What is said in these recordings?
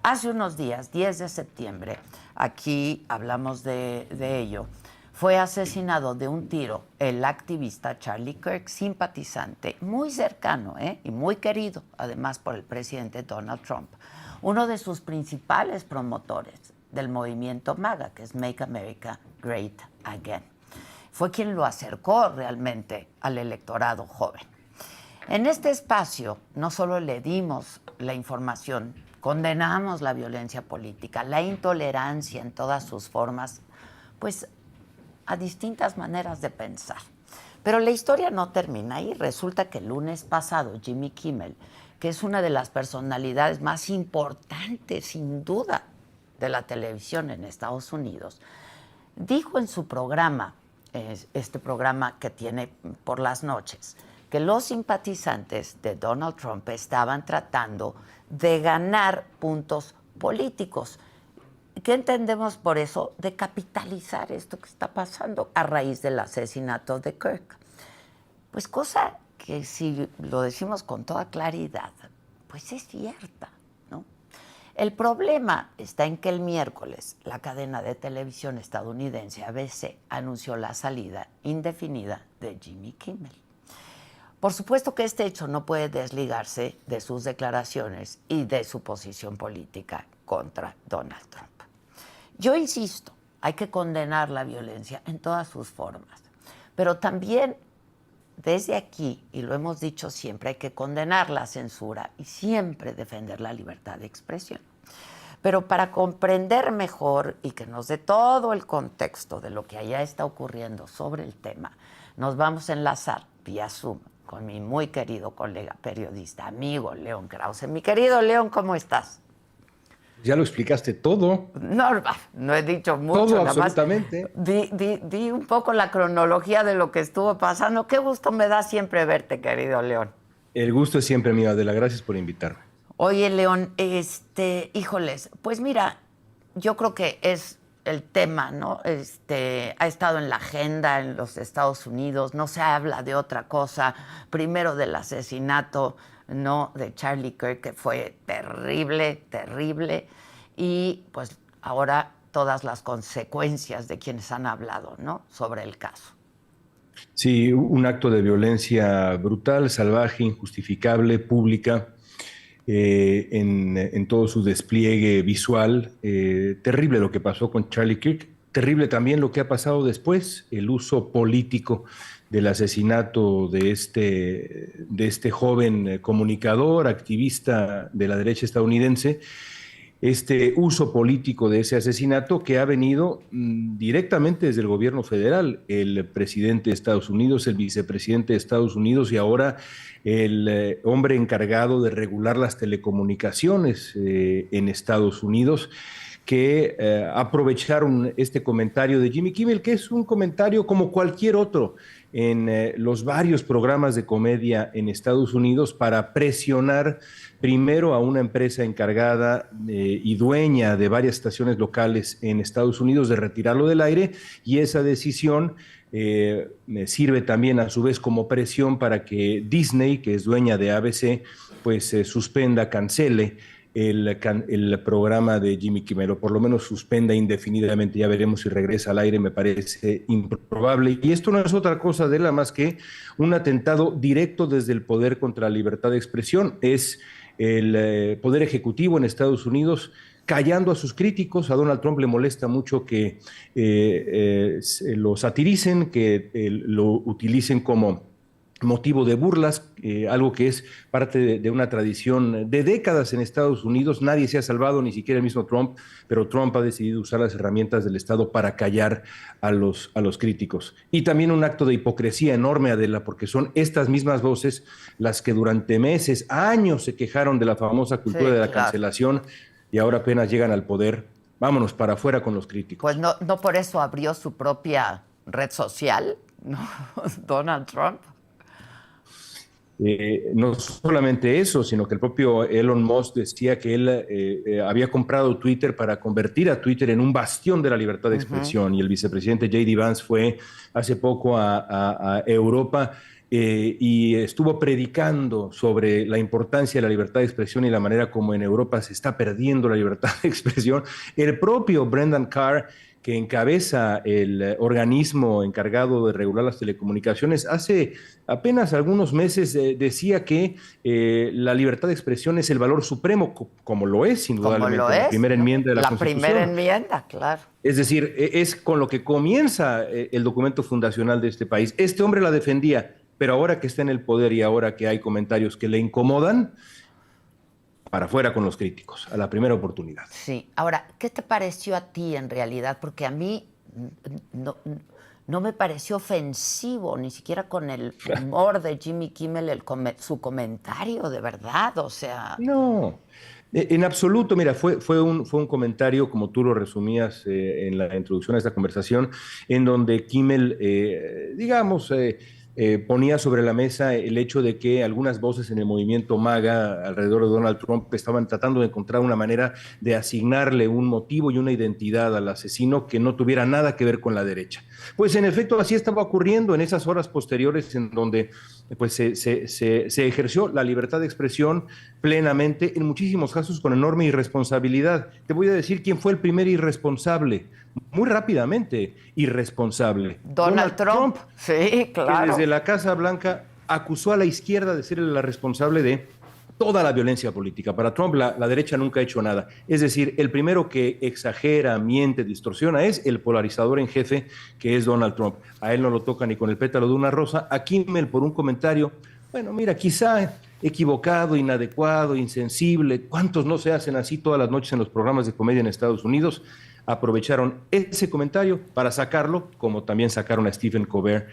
Hace unos días, 10 de septiembre, aquí hablamos de ello, fue asesinado de un tiro el activista Charlie Kirk, simpatizante, muy cercano y muy querido, además, por el presidente Donald Trump. Uno de sus principales promotores del movimiento MAGA, que es Make America Great Again. Fue quien lo acercó realmente al electorado joven. En este espacio no solo le dimos la información, condenamos la violencia política, la intolerancia en todas sus formas, pues a distintas maneras de pensar. Pero la historia no termina ahí. Resulta que el lunes pasado Jimmy Kimmel, que es una de las personalidades más importantes, sin duda, de la televisión en Estados Unidos, dijo en su programa, este programa que tiene por las noches, que los simpatizantes de Donald Trump estaban tratando de ganar puntos políticos. ¿Qué entendemos por eso? De capitalizar esto que está pasando a raíz del asesinato de Kirk. Pues cosa que si lo decimos con toda claridad, pues es cierta, ¿no? El problema está en que el miércoles la cadena de televisión estadounidense ABC anunció la salida indefinida de Jimmy Kimmel. Por supuesto que este hecho no puede desligarse de sus declaraciones y de su posición política contra Donald Trump. Yo insisto, hay que condenar la violencia en todas sus formas, pero también desde aquí, y lo hemos dicho siempre, hay que condenar la censura y siempre defender la libertad de expresión. Pero para comprender mejor y que nos dé todo el contexto de lo que allá está ocurriendo sobre el tema, nos vamos a enlazar vía Zoom con mi muy querido colega periodista, amigo León Krause. Mi querido León, ¿cómo estás? Ya lo explicaste todo. No he dicho mucho. Todo, nada absolutamente. Más di un poco la cronología de lo que estuvo pasando. Qué gusto me da siempre verte, querido León. El gusto es siempre mío, Adela. Gracias por invitarme. Oye, León, híjoles, pues mira, yo creo que es el tema, ¿no? Ha estado en la agenda en los Estados Unidos, no se habla de otra cosa. Primero del asesinato, ¿no?, de Charlie Kirk, que fue terrible, terrible, y pues ahora todas las consecuencias de quienes han hablado, ¿no?, sobre el caso. Sí, un acto de violencia brutal, salvaje, injustificable, pública, en todo su despliegue visual. Terrible lo que pasó con Charlie Kirk, terrible también lo que ha pasado después, el uso político del asesinato de este joven comunicador, activista de la derecha estadounidense, este uso político de ese asesinato que ha venido directamente desde el gobierno federal, el presidente de Estados Unidos, el vicepresidente de Estados Unidos y ahora el hombre encargado de regular las telecomunicaciones en Estados Unidos, que aprovecharon este comentario de Jimmy Kimmel, que es un comentario como cualquier otro en los varios programas de comedia en Estados Unidos para presionar primero a una empresa encargada y dueña de varias estaciones locales en Estados Unidos de retirarlo del aire, y esa decisión sirve también a su vez como presión para que Disney, que es dueña de ABC, pues suspenda, cancele el programa de Jimmy Kimmel, o por lo menos suspenda indefinidamente. Ya veremos si regresa al aire, me parece improbable. Y esto no es otra cosa de la más que un atentado directo desde el poder contra la libertad de expresión. Es el poder ejecutivo en Estados Unidos callando a sus críticos. A Donald Trump le molesta mucho que lo satiricen, que lo utilicen como motivo de burlas, algo que es parte de una tradición de décadas en Estados Unidos. Nadie se ha salvado, ni siquiera el mismo Trump, pero Trump ha decidido usar las herramientas del Estado para callar a los críticos. Y también un acto de hipocresía enorme, Adela, porque son estas mismas voces las que durante meses, años, se quejaron de la famosa cultura de la cancelación, y ahora apenas llegan al poder. Vámonos para afuera con los críticos. Pues no por eso abrió su propia red social, ¿no? Donald Trump. No solamente eso, sino que el propio Elon Musk decía que él había comprado Twitter para convertir a Twitter en un bastión de la libertad de expresión. Y el vicepresidente J.D. Vance fue hace poco a Europa y estuvo predicando sobre la importancia de la libertad de expresión y la manera como en Europa se está perdiendo la libertad de expresión. El propio Brendan Carr, que encabeza el organismo encargado de regular las telecomunicaciones, hace apenas algunos meses decía que la libertad de expresión es el valor supremo, como lo es indudablemente la primera enmienda de la Constitución. La primera enmienda, claro. Es decir, es con lo que comienza el documento fundacional de este país. Este hombre la defendía, pero ahora que está en el poder y ahora que hay comentarios que le incomodan, para afuera con los críticos, a la primera oportunidad. Sí. Ahora, ¿qué te pareció a ti en realidad? Porque a mí no me pareció ofensivo, ni siquiera con el humor de Jimmy Kimmel, su comentario, de verdad, o sea... No, en absoluto. Mira, fue un comentario, como tú lo resumías en la introducción a esta conversación, en donde Kimmel, ponía sobre la mesa el hecho de que algunas voces en el movimiento MAGA alrededor de Donald Trump estaban tratando de encontrar una manera de asignarle un motivo y una identidad al asesino que no tuviera nada que ver con la derecha. Pues en efecto así estaba ocurriendo en esas horas posteriores en donde pues, se ejerció la libertad de expresión plenamente, en muchísimos casos con enorme irresponsabilidad. Te voy a decir quién fue el primer irresponsable. Muy rápidamente, irresponsable. Donald Trump. Sí, claro. Que desde la Casa Blanca acusó a la izquierda de ser la responsable de toda la violencia política. Para Trump, la derecha nunca ha hecho nada. Es decir, el primero que exagera, miente, distorsiona es el polarizador en jefe, que es Donald Trump. A él no lo toca ni con el pétalo de una rosa. A Kimmel, por un comentario, bueno, mira, quizá equivocado, inadecuado, insensible. ¿Cuántos no se hacen así todas las noches en los programas de comedia en Estados Unidos? Aprovecharon ese comentario para sacarlo, como también sacaron a Stephen Colbert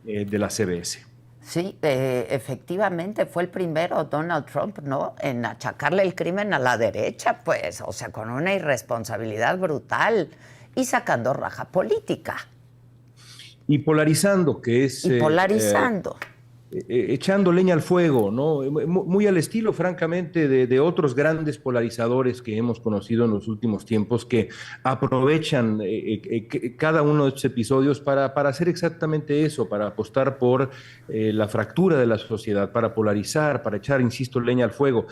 de la CBS. Sí, efectivamente fue el primero Donald Trump, ¿no?, en achacarle el crimen a la derecha, pues, o sea, con una irresponsabilidad brutal y sacando raja política. Y polarizando, que es... Y polarizando. Echando leña al fuego, ¿no? Muy al estilo, francamente, de otros grandes polarizadores que hemos conocido en los últimos tiempos, que aprovechan cada uno de estos episodios para hacer exactamente eso, para apostar por la fractura de la sociedad, para polarizar, para echar, insisto, leña al fuego.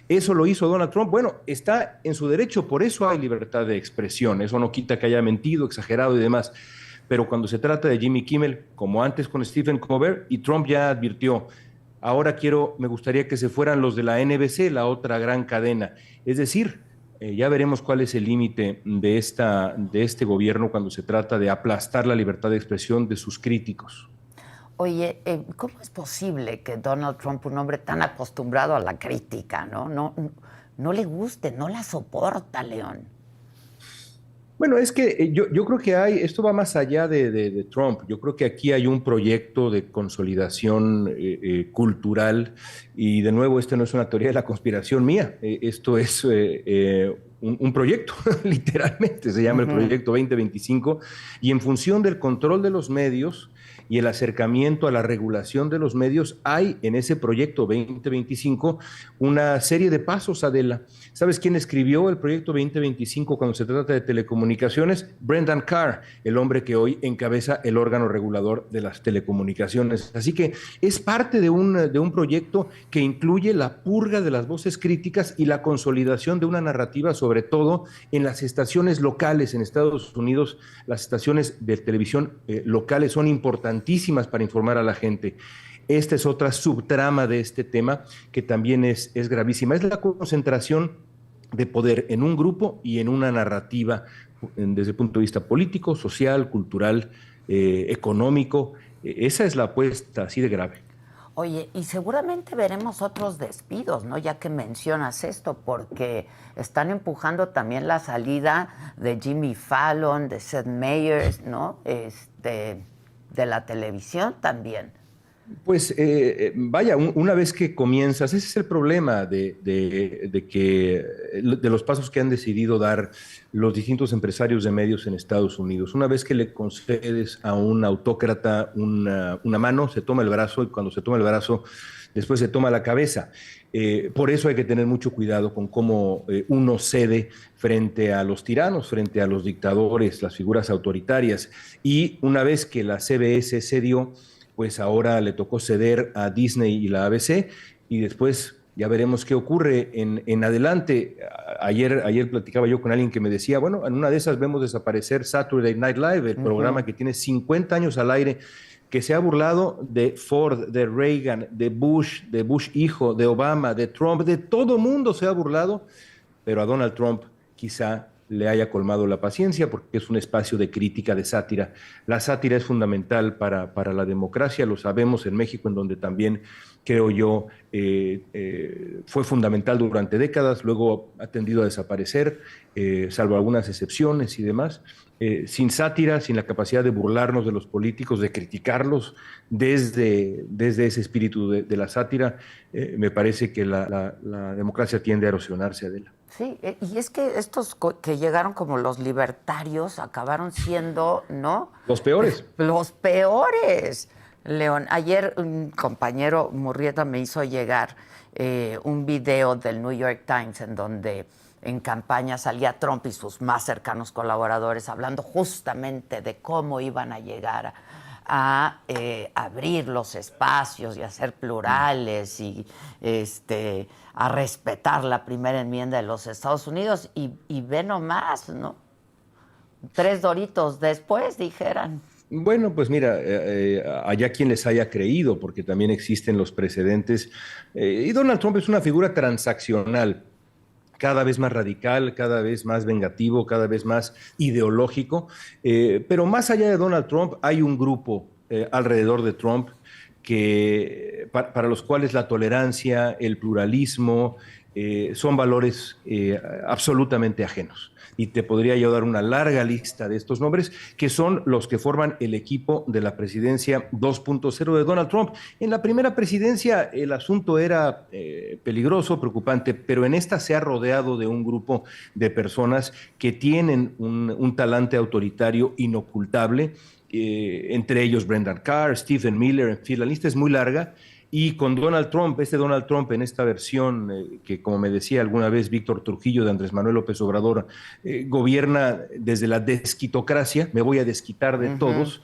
Eso lo hizo Donald Trump. Bueno, está en su derecho, por eso hay libertad de expresión. Eso no quita que haya mentido, exagerado y demás. Pero cuando se trata de Jimmy Kimmel, como antes con Stephen Colbert, y Trump ya advirtió, ahora me gustaría que se fueran los de la NBC, la otra gran cadena. Es decir, ya veremos cuál es el límite de este gobierno cuando se trata de aplastar la libertad de expresión de sus críticos. Oye, ¿cómo es posible que Donald Trump, un hombre tan acostumbrado a la crítica, no le guste, no la soporta, León? Bueno, es que yo creo que esto va más allá de Trump. Yo creo que aquí hay un proyecto de consolidación cultural y de nuevo, esto no es una teoría de la conspiración mía, esto es un proyecto, literalmente, se llama el Proyecto 2025 y en función del control de los medios y el acercamiento a la regulación de los medios, hay en ese proyecto 2025 una serie de pasos, Adela. ¿Sabes quién escribió el proyecto 2025 cuando se trata de telecomunicaciones? Brendan Carr, el hombre que hoy encabeza el órgano regulador de las telecomunicaciones. Así que es parte de un proyecto que incluye la purga de las voces críticas y la consolidación de una narrativa, sobre todo en las estaciones locales en Estados Unidos. Las estaciones de televisión locales son importantísimas para informar a la gente. Esta es otra subtrama de este tema que también es gravísima. Es la concentración de poder en un grupo y en una narrativa desde el punto de vista político, social, cultural, económico. Esa es la apuesta así de grave. Oye, y seguramente veremos otros despidos, ¿no? Ya que mencionas esto, porque están empujando también la salida de Jimmy Fallon, de Seth Meyers, ¿no? De la televisión también. Pues vaya, una vez que comienzas, ese es el problema de los pasos que han decidido dar los distintos empresarios de medios en Estados Unidos. Una vez que le concedes a un autócrata una mano, se toma el brazo y cuando se toma el brazo, después se toma la cabeza. Por eso hay que tener mucho cuidado con cómo uno cede frente a los tiranos, frente a los dictadores, las figuras autoritarias. Y una vez que la CBS cedió, pues ahora le tocó ceder a Disney y la ABC, y después ya veremos qué ocurre en adelante. Ayer platicaba yo con alguien que me decía, bueno, en una de esas vemos desaparecer Saturday Night Live, el programa que tiene 50 años al aire, que se ha burlado de Ford, de Reagan, de Bush hijo, de Obama, de Trump, de todo mundo se ha burlado, pero a Donald Trump quizá le haya colmado la paciencia porque es un espacio de crítica, de sátira. La sátira es fundamental para la democracia, lo sabemos en México, en donde también, creo yo, fue fundamental durante décadas, luego ha tendido a desaparecer, salvo algunas excepciones y demás. Sin sátira, sin la capacidad de burlarnos de los políticos, de criticarlos desde ese espíritu de la sátira, me parece que la democracia tiende a erosionarse, Adela. Sí, y es que estos que llegaron como los libertarios acabaron siendo, ¿no? Los peores. Los peores. León, ayer un compañero Murrieta me hizo llegar un video del New York Times en donde en campaña salía Trump y sus más cercanos colaboradores hablando justamente de cómo iban a llegar a abrir los espacios y a ser plurales y a respetar la primera enmienda de los Estados Unidos y ve nomás, ¿no? 3 doritos después, dijeran. Bueno, pues mira, allá quien les haya creído, porque también existen los precedentes. Y Donald Trump es una figura transaccional, cada vez más radical, cada vez más vengativo, cada vez más ideológico. Pero más allá de Donald Trump, hay un grupo alrededor de Trump para los cuales la tolerancia, el pluralismo, son valores absolutamente ajenos. Y te podría yo dar una larga lista de estos nombres, que son los que forman el equipo de la presidencia 2.0 de Donald Trump. En la primera presidencia el asunto era peligroso, preocupante, pero en esta se ha rodeado de un grupo de personas que tienen un talante autoritario inocultable, entre ellos Brendan Carr, Stephen Miller, en fin, la lista es muy larga. Y con Donald Trump, Donald Trump en esta versión que, como me decía alguna vez Víctor Trujillo de Andrés Manuel López Obrador, gobierna desde la desquitocracia, me voy a desquitar de todos,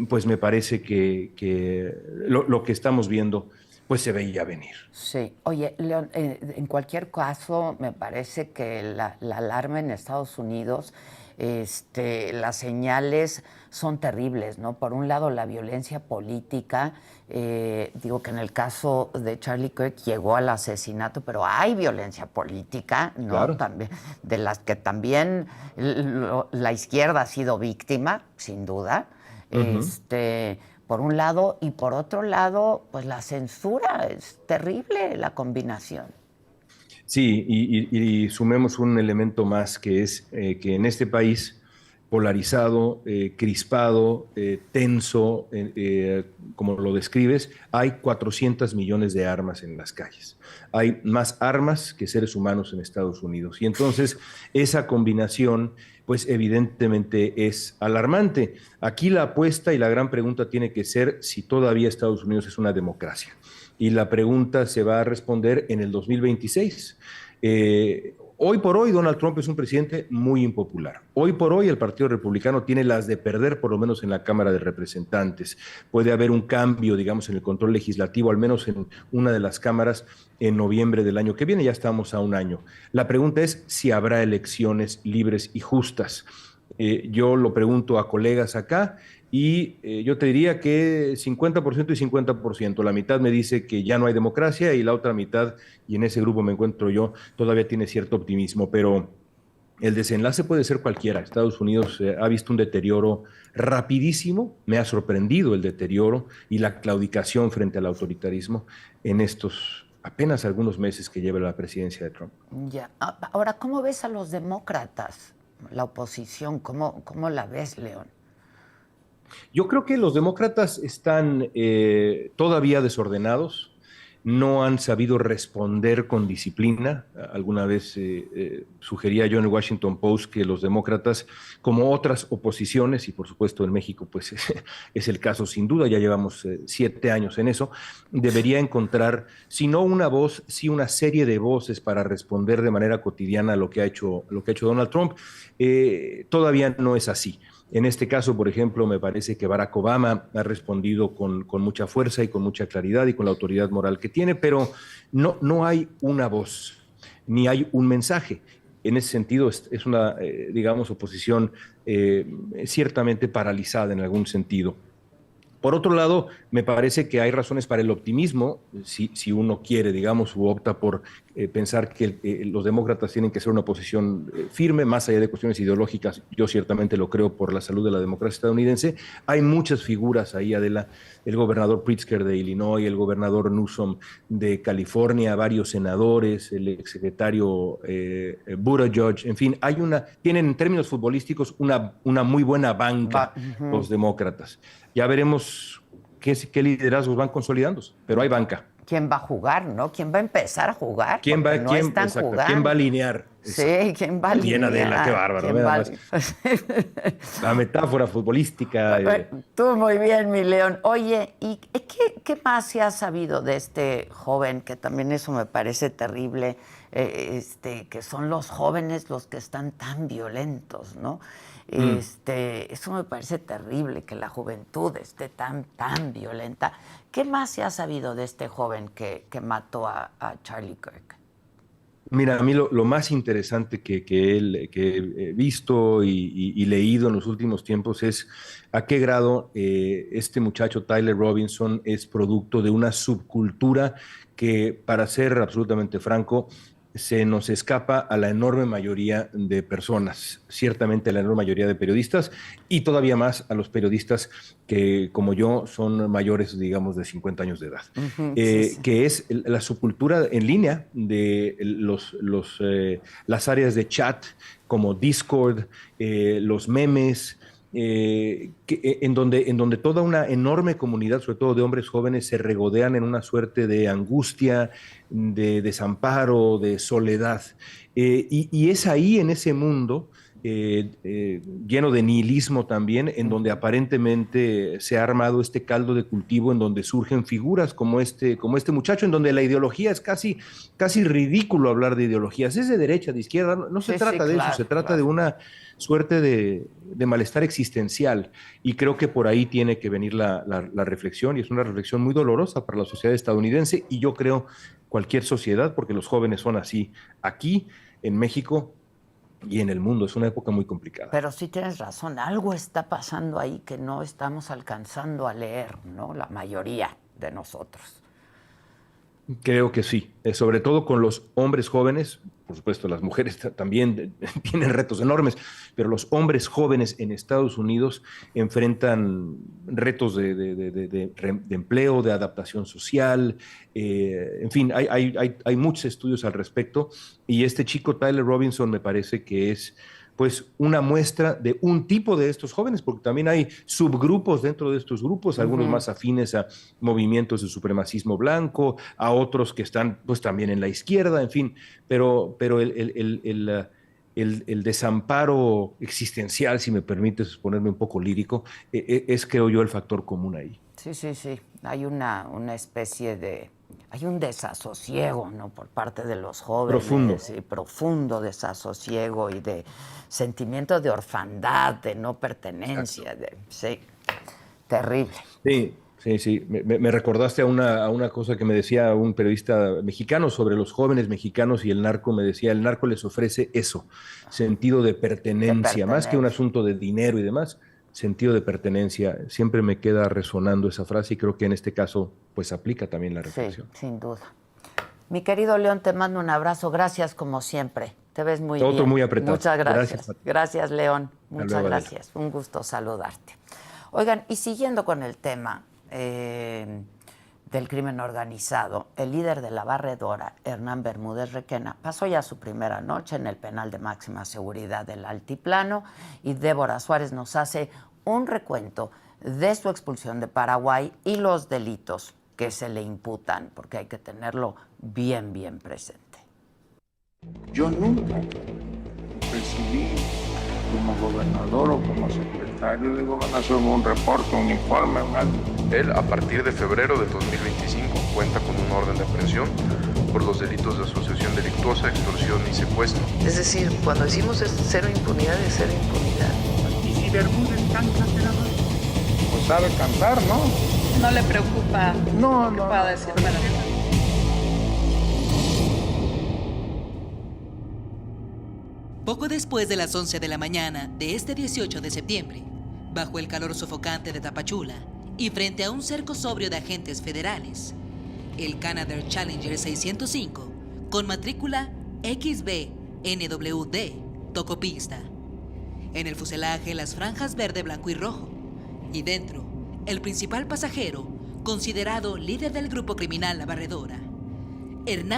pues me parece que lo que estamos viendo pues se veía venir. Sí. Oye, León, en cualquier caso, me parece que la alarma en Estados Unidos, las señales son terribles, ¿no? Por un lado, la violencia política, digo que en el caso de Charlie Kirk llegó al asesinato, pero hay violencia política, ¿no? Claro. También, de las que también la izquierda ha sido víctima, sin duda. Por un lado, y por otro lado, pues la censura, es terrible la combinación. Sí, y sumemos un elemento más, que es que en este país polarizado, crispado, tenso, como lo describes, hay 400 millones de armas en las calles. Hay más armas que seres humanos en Estados Unidos. Y entonces esa combinación, pues evidentemente es alarmante. Aquí la apuesta y la gran pregunta tiene que ser si todavía Estados Unidos es una democracia. Y la pregunta se va a responder en el 2026. Hoy por hoy Donald Trump es un presidente muy impopular. Hoy por hoy el Partido Republicano tiene las de perder, por lo menos en la Cámara de Representantes. Puede haber un cambio, digamos, en el control legislativo, al menos en una de las cámaras, en noviembre del año que viene. Ya estamos a un año. La pregunta es si habrá elecciones libres y justas. Yo lo pregunto a colegas acá y yo te diría que 50% y 50%. La mitad me dice que ya no hay democracia y la otra mitad, y en ese grupo me encuentro yo, todavía tiene cierto optimismo, pero el desenlace puede ser cualquiera. Estados Unidos ha visto un deterioro rapidísimo, me ha sorprendido el deterioro y la claudicación frente al autoritarismo en estos apenas algunos meses que lleva la presidencia de Trump. Ya. Ahora, ¿cómo ves a los demócratas, la oposición? ¿Cómo la ves, León? Yo creo que los demócratas están todavía desordenados, no han sabido responder con disciplina. Alguna vez sugería yo en el Washington Post que los demócratas, como otras oposiciones, y por supuesto en México pues es el caso sin duda, ya llevamos 7 años en eso, debería encontrar, si no una voz, sí una serie de voces para responder de manera cotidiana a lo que ha hecho Donald Trump. Todavía no es así. En este caso, por ejemplo, me parece que Barack Obama ha respondido con mucha fuerza y con mucha claridad y con la autoridad moral que tiene, pero no hay una voz, ni hay un mensaje. En ese sentido, es una, digamos, oposición ciertamente paralizada en algún sentido. Por otro lado, me parece que hay razones para el optimismo, si uno quiere, digamos, o opta por pensar que los demócratas tienen que ser una oposición firme, más allá de cuestiones ideológicas. Yo ciertamente lo creo por la salud de la democracia estadounidense. Hay muchas figuras ahí, Adela, el gobernador Pritzker de Illinois, el gobernador Newsom de California, varios senadores, el exsecretario Buttigieg, en fin, tienen en términos futbolísticos una muy buena banca los demócratas. Ya veremos qué liderazgos van consolidándose, pero hay banca. ¿Quién va a jugar, no? ¿Quién va a empezar a jugar? ¿Quién va a alinear? Sí, ¿quién va a alinear? Bien, Adela, qué bárbaro. La metáfora futbolística. Tú muy bien, mi León. Oye, ¿y qué más se ha sabido de este joven? Que también eso me parece terrible, que son los jóvenes los que están tan violentos, ¿no? Eso me parece terrible, que la juventud esté tan violenta. ¿Qué más se ha sabido de este joven que mató a Charlie Kirk? Mira, a mí lo más interesante que he visto y leído en los últimos tiempos es a qué grado este muchacho Tyler Robinson es producto de una subcultura que, para ser absolutamente franco, se nos escapa a la enorme mayoría de personas, ciertamente a la enorme mayoría de periodistas y todavía más a los periodistas que, como yo, son mayores, digamos, de 50 años de edad, sí. Que es la subcultura en línea de las áreas de chat como Discord, los memes, en donde toda una enorme comunidad, sobre todo de hombres jóvenes, se regodean en una suerte de angustia, de desamparo, de soledad. Y es ahí, en ese mundo, lleno de nihilismo también, en donde aparentemente se ha armado este caldo de cultivo, en donde surgen figuras como este muchacho, en donde la ideología es casi ridículo hablar de ideologías. Es de derecha, de izquierda, no se trata de eso, se trata de una suerte de malestar existencial, y creo que por ahí tiene que venir la reflexión, y es una reflexión muy dolorosa para la sociedad estadounidense, y yo creo cualquier sociedad, porque los jóvenes son así aquí, en México y en el mundo. Es una época muy complicada. Pero sí tienes razón, algo está pasando ahí que no estamos alcanzando a leer, ¿no? La mayoría de nosotros. Creo que sí, sobre todo con los hombres jóvenes. Por supuesto, las mujeres también tienen retos enormes, pero los hombres jóvenes en Estados Unidos enfrentan retos de empleo, de adaptación social, en fin, hay muchos estudios al respecto, y este chico Tyler Robinson me parece que es pues una muestra de un tipo de estos jóvenes, porque también hay subgrupos dentro de estos grupos, algunos más afines a movimientos de supremacismo blanco, a otros que están pues también en la izquierda, en fin, pero el desamparo existencial, si me permites ponerme un poco lírico, es, creo yo, el factor común ahí. Sí, hay una especie de... Hay un desasosiego, ¿no?, por parte de los jóvenes. Profundo. Sí, profundo desasosiego y de sentimiento de orfandad, de no pertenencia. Sí, terrible. Sí. Me recordaste a una cosa que me decía un periodista mexicano sobre los jóvenes mexicanos y el narco. Me decía, el narco les ofrece eso, sentido de pertenencia, más que un asunto de dinero y demás. Sentido de pertenencia. Siempre me queda resonando esa frase, y creo que en este caso pues aplica también la reflexión. Sí, sin duda. Mi querido León, te mando un abrazo. Gracias como siempre. Te ves muy bien. Todo muy apretado. Muchas gracias. Gracias, León. Muchas gracias. Un gusto saludarte. Oigan, y siguiendo con el tema del crimen organizado, el líder de la Barredora, Hernán Bermúdez Requena, pasó ya su primera noche en el penal de máxima seguridad del Altiplano, y Débora Suárez nos hace un recuento de su expulsión de Paraguay y los delitos que se le imputan, porque hay que tenerlo bien presente. Yo nunca recibí como gobernador o como secretario de Gobernación un reporte, un informe, algo. Él, a partir de febrero de 2025, cuenta con un orden de aprehensión por los delitos de asociación delictuosa, extorsión y secuestro. Es decir, cuando decimos cero impunidad, es cero impunidad. ¿Y Bermúdez canta, senador? Pues sabe cantar, ¿no? ¿No le preocupa No, que no. pueda decir para mí? Poco después de las 11 de la mañana de este 18 de septiembre, bajo el calor sofocante de Tapachula y frente a un cerco sobrio de agentes federales, el Canadair Challenger 605, con matrícula XB-NWD, tocó pista. En el fuselaje, las franjas verde, blanco y rojo. Y dentro, el principal pasajero, considerado líder del grupo criminal La Barredora, Hernán